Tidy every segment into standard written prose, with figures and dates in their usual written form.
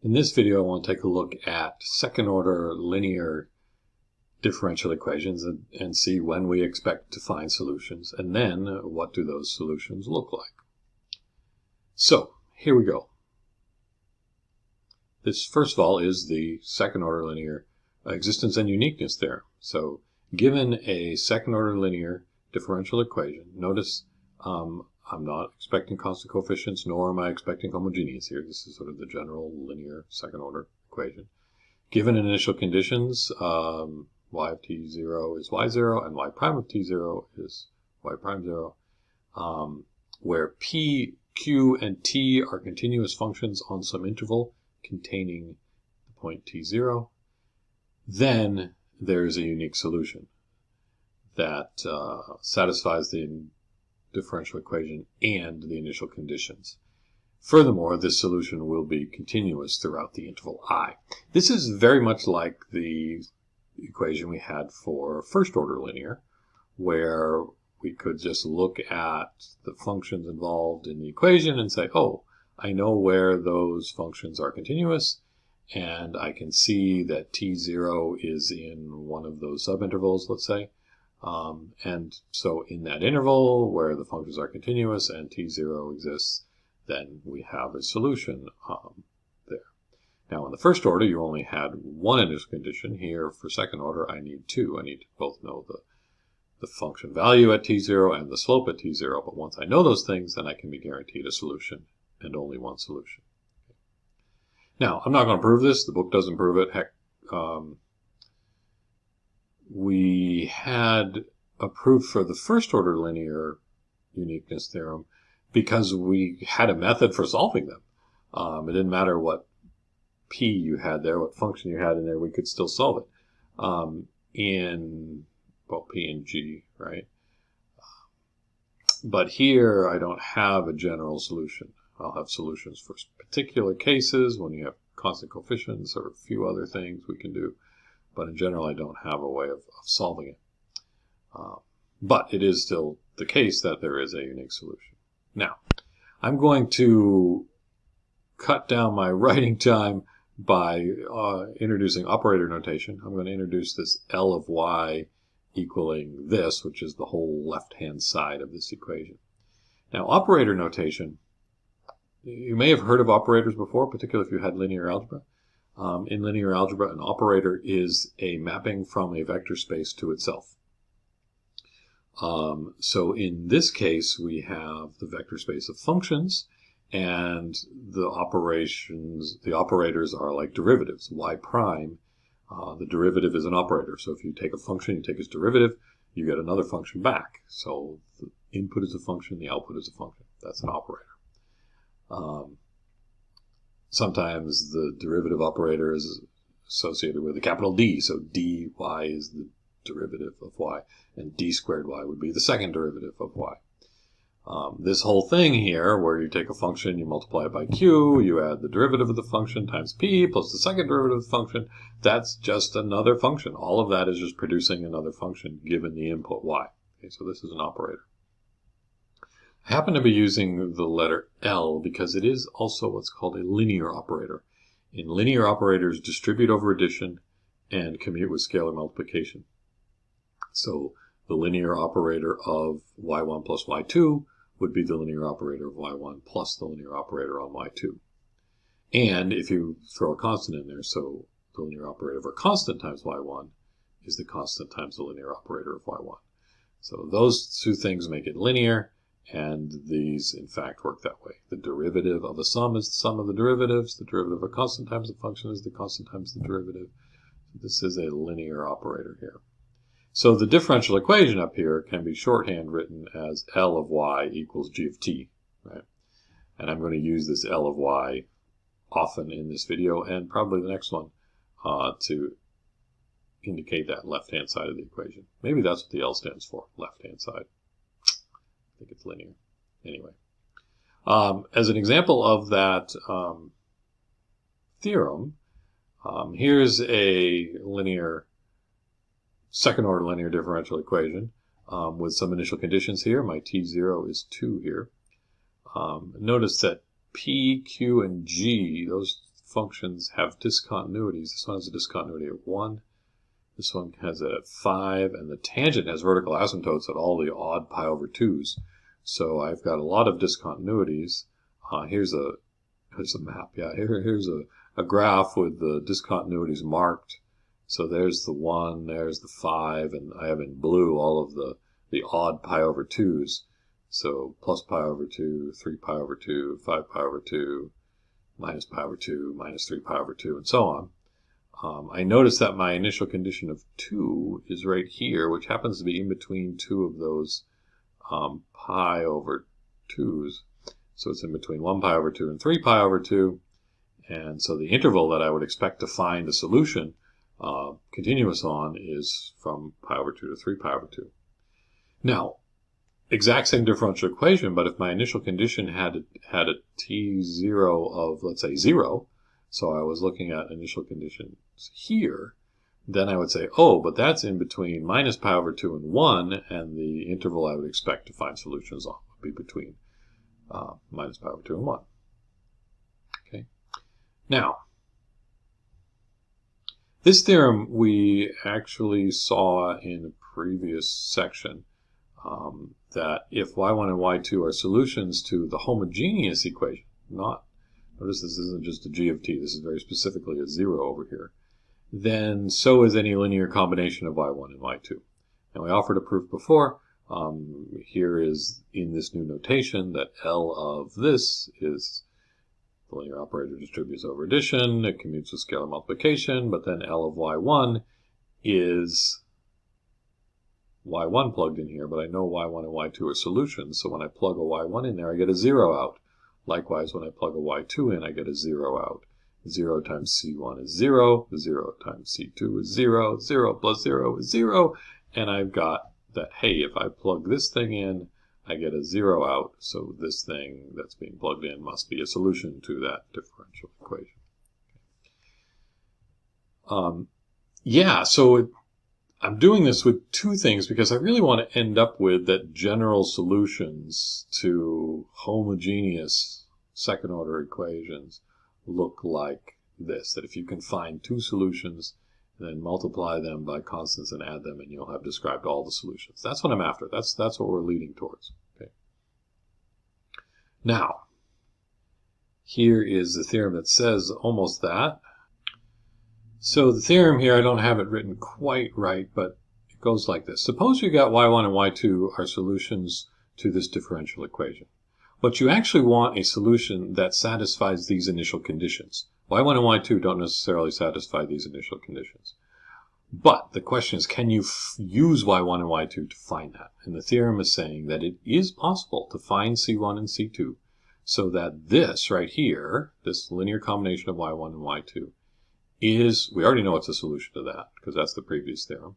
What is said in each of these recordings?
In this video, I want to take a look at second-order linear differential equations and see when we expect to find solutions, and then what do those solutions look like. So, here we go. This, first of all, is the second-order linear existence and uniqueness theorem. So, given a second-order linear differential equation, notice I'm not expecting constant coefficients, nor am I expecting homogeneous here. This is sort of the general linear second-order equation. Given initial conditions, y of t0 is y0, and y prime of t0 is y prime 0, where p, q, and t are continuous functions on some interval containing the point t0, then there's a unique solution that satisfies the differential equation and the initial conditions. Furthermore, this solution will be continuous throughout the interval I. This is very much like the equation we had for first-order linear, where we could just look at the functions involved in the equation and say, oh, I know where those functions are continuous, and I can see that t0 is in one of those subintervals, let's say. And so in that interval where the functions are continuous and t0 exists, then we have a solution there. Now in the first order, you only had one initial condition. Here for second order, I need two. I need to both know the function value at t0 and the slope at t0. But once I know those things, then I can be guaranteed a solution and only one solution. Now, I'm not going to prove this. The book doesn't prove it. Heck, we had approved for the first order linear uniqueness theorem because we had a method for solving them. It didn't matter what p you had there, what function you had in there, we could still solve it in, well, p and g, right? But here I don't have a general solution. I'll have solutions for particular cases when you have constant coefficients or a few other things we can do. But in general, I don't have a way of solving it. But it is still the case that there is a unique solution. Now, I'm going to cut down my writing time by introducing operator notation. I'm going to introduce this L of y equaling this, which is the whole left-hand side of this equation. Now, operator notation, you may have heard of operators before, particularly if you had linear algebra. In linear algebra, an operator is a mapping from a vector space to itself. So in this case, we have the vector space of functions, and the operators are like derivatives. Y prime, the derivative is an operator. So if you take a function, you take its derivative, you get another function back. So the input is a function, the output is a function. That's an operator. Sometimes the derivative operator is associated with a capital D, so dy is the derivative of y, and d squared y would be the second derivative of y. This whole thing here, where you take a function, you multiply it by q, you add the derivative of the function times p plus the second derivative of the function, that's just another function. All of that is just producing another function given the input y. Okay, so this is an operator. I happen to be using the letter L because it is also what's called a linear operator. In linear operators, distribute over addition and commute with scalar multiplication. So the linear operator of y1 plus y2 would be the linear operator of y1 plus the linear operator on y2. And if you throw a constant in there, so the linear operator of a constant times y1 is the constant times the linear operator of y1. So those two things make it linear. And these, in fact, work that way. The derivative of a sum is the sum of the derivatives. The derivative of a constant times the function is the constant times the derivative. So this is a linear operator here. So the differential equation up here can be shorthand written as L of y equals g of t. Right? And I'm going to use this L of y often in this video and probably the next one to indicate that left-hand side of the equation. Maybe that's what the L stands for, left-hand side. I think it's linear. Anyway, as an example of that theorem, here's a second-order linear differential equation with some initial conditions here. My t0 is 2 here. Notice that P, Q, and G, those functions have discontinuities. This one has a discontinuity at 1. This one has it at 5. And the tangent has vertical asymptotes at all the odd pi over 2's. So I've got a lot of discontinuities. Here's a map. Yeah, here's a graph with the discontinuities marked. So there's the 1, there's the 5, and I have in blue all of the odd pi over 2's. So plus pi over 2, 3 pi over 2, 5 pi over 2, minus pi over 2, minus 3 pi over 2, and so on. I notice that my initial condition of 2 is right here, which happens to be in between two of those pi over 2's. So it's in between 1 pi over 2 and 3 pi over 2. And so the interval that I would expect to find a solution continuous on is from pi over 2 to 3 pi over 2. Now, exact same differential equation, but if my initial condition had a t0 of, let's say, 0, so I was looking at initial conditions here, then I would say, oh, but that's in between minus pi over 2 and 1, and the interval I would expect to find solutions on would be between minus pi over 2 and 1. Okay. Now, this theorem we actually saw in a previous section, that if y1 and y2 are solutions to the homogeneous equation, notice this isn't just a g of t, this is very specifically a 0 over here, then so is any linear combination of y1 and y2. And we offered a proof before. Here is in this new notation that L of this is the linear operator distributes over addition, it commutes with scalar multiplication, but then L of y1 is y1 plugged in here, but I know y1 and y2 are solutions, so when I plug a y1 in there, I get a 0 out. Likewise, when I plug a y2 in, I get a 0 out. 0 times c1 is 0, 0 times c2 is 0, 0 plus 0 is 0, and I've got that, hey, if I plug this thing in, I get a 0 out, so this thing that's being plugged in must be a solution to that differential equation. I'm doing this with two things because I really want to end up with that general solutions to homogeneous second-order equations look like this, that if you can find two solutions, then multiply them by constants and add them, and you'll have described all the solutions. That's what I'm after. That's what we're leading towards. Okay. Now, here is the theorem that says almost that. So the theorem here, I don't have it written quite right, but it goes like this. Suppose you got y1 and y2 are solutions to this differential equation. But you actually want a solution that satisfies these initial conditions. y1 and y2 don't necessarily satisfy these initial conditions. But the question is, can you use y1 and y2 to find that? And the theorem is saying that it is possible to find c1 and c2 so that this right here, this linear combination of y1 and y2, we already know it's a solution to that because that's the previous theorem.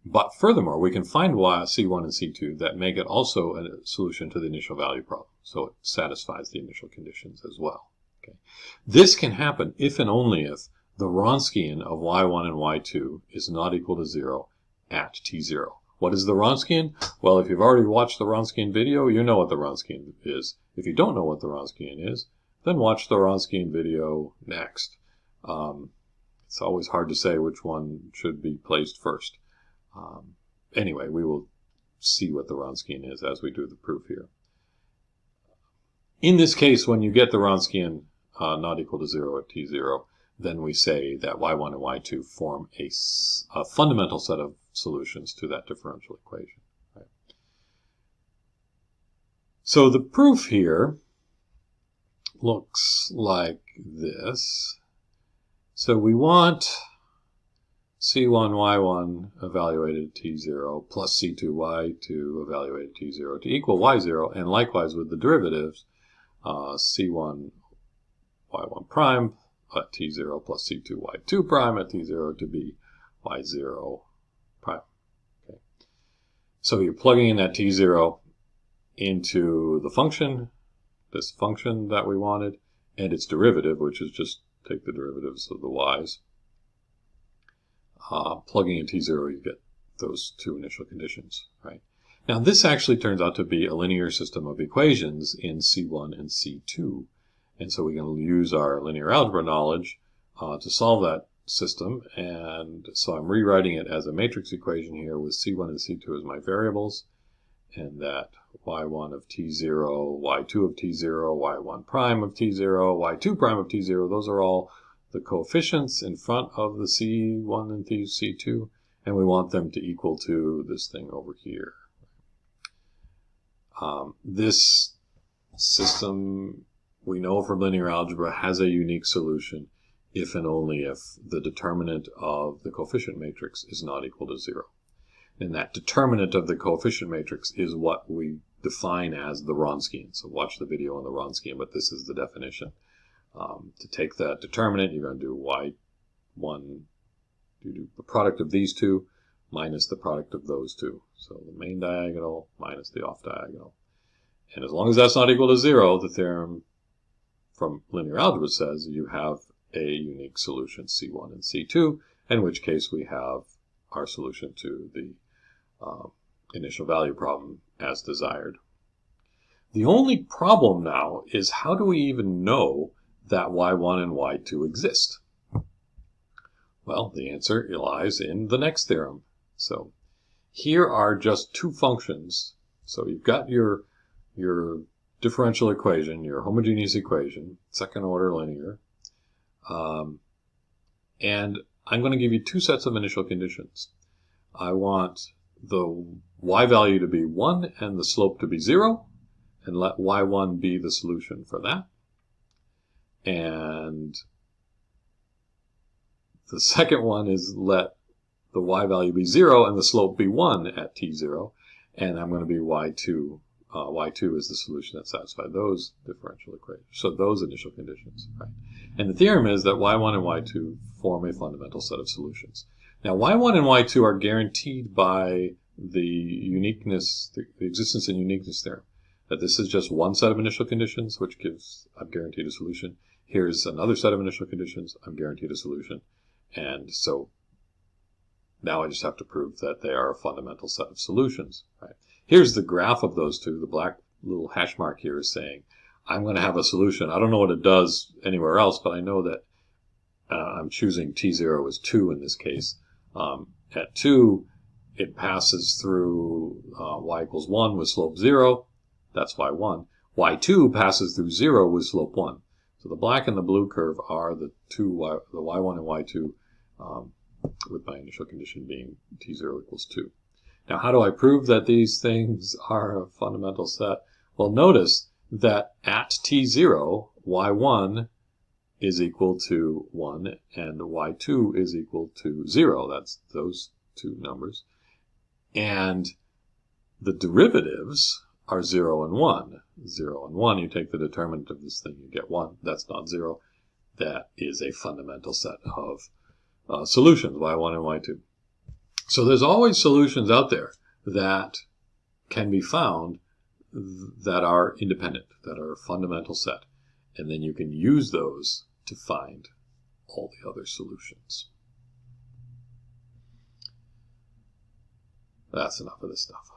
But furthermore, we can find C1 and C2 that make it also a solution to the initial value problem. So it satisfies the initial conditions as well. Okay. This can happen if and only if the Wronskian of y1 and y2 is not equal to 0 at t0. What is the Wronskian? Well, if you've already watched the Wronskian video, you know what the Wronskian is. If you don't know what the Wronskian is, then watch the Wronskian video next. It's always hard to say which one should be placed first. Anyway, we will see what the Wronskian is as we do the proof here. In this case, when you get the Wronskian not equal to 0 at t0, then we say that y1 and y2 form a fundamental set of solutions to that differential equation. Right? So the proof here looks like this. So we want c1, y1 evaluated at t0 plus c2, y2 evaluated at t0 to equal y0, and likewise with the derivatives, c1, y1 prime at t0 plus c2, y2 prime at t0 to be y0 prime. Okay. So you're plugging in that t0 into the function, this function that we wanted, and its derivative, which is just take the derivatives of the y's. Plugging in t0, you get those two initial conditions, right? Now, this actually turns out to be a linear system of equations in C1 and C2. And so we can use our linear algebra knowledge to solve that system. And so I'm rewriting it as a matrix equation here with C1 and C2 as my variables, and that y1 of t0, y2 of t0, y1 prime of t0, y2 prime of t0, those are all the coefficients in front of the C1 and C2, and we want them to equal to this thing over here. This system, we know from linear algebra, has a unique solution if and only if the determinant of the coefficient matrix is not equal to 0. And that determinant of the coefficient matrix is what we define as the Wronskian. So watch the video on the Wronskian, but this is the definition. To take that determinant, you're going to do y1, you do the product of these two minus the product of those two. So the main diagonal minus the off diagonal. And as long as that's not equal to 0, the theorem from linear algebra says you have a unique solution, C1 and C2, in which case we have our solution to the initial value problem as desired. The only problem now is, how do we even know that y1 and y2 exist? Well, the answer lies in the next theorem. So here are just two functions. So you've got your differential equation, your homogeneous equation, second order linear, and I'm going to give you two sets of initial conditions. I want the y value to be 1 and the slope to be 0, and let y1 be the solution for that. And the second one is let the y value be 0 and the slope be 1 at t0, and I'm going to be y2. Y2 is the solution that satisfies those differential equations, so those initial conditions. Right? And the theorem is that y1 and y2 form a fundamental set of solutions. Now, y1 and y2 are guaranteed by the uniqueness, the existence and uniqueness theorem. That this is just one set of initial conditions, which gives, I'm guaranteed a solution. Here's another set of initial conditions, I'm guaranteed a solution. And so now I just have to prove that they are a fundamental set of solutions. Right? Here's the graph of those two. The black little hash mark here is saying, I'm going to have a solution. I don't know what it does anywhere else, but I know that I'm choosing t0 as 2 in this case. At 2, it passes through y equals 1 with slope 0. That's y1. y2 passes through 0 with slope 1. So the black and the blue curve are the y1 and y2, with my initial condition being t0 equals 2. Now, how do I prove that these things are a fundamental set? Well, notice that at t0, y1 is equal to 1 and y2 is equal to 0. That's those two numbers. And the derivatives are 0 and 1. 0 and 1, you take the determinant of this thing, you get 1. That's not 0. That is a fundamental set of solutions, y1 and y2. So there's always solutions out there that can be found that are independent, that are a fundamental set. And then you can use those to find all the other solutions. That's enough of this stuff.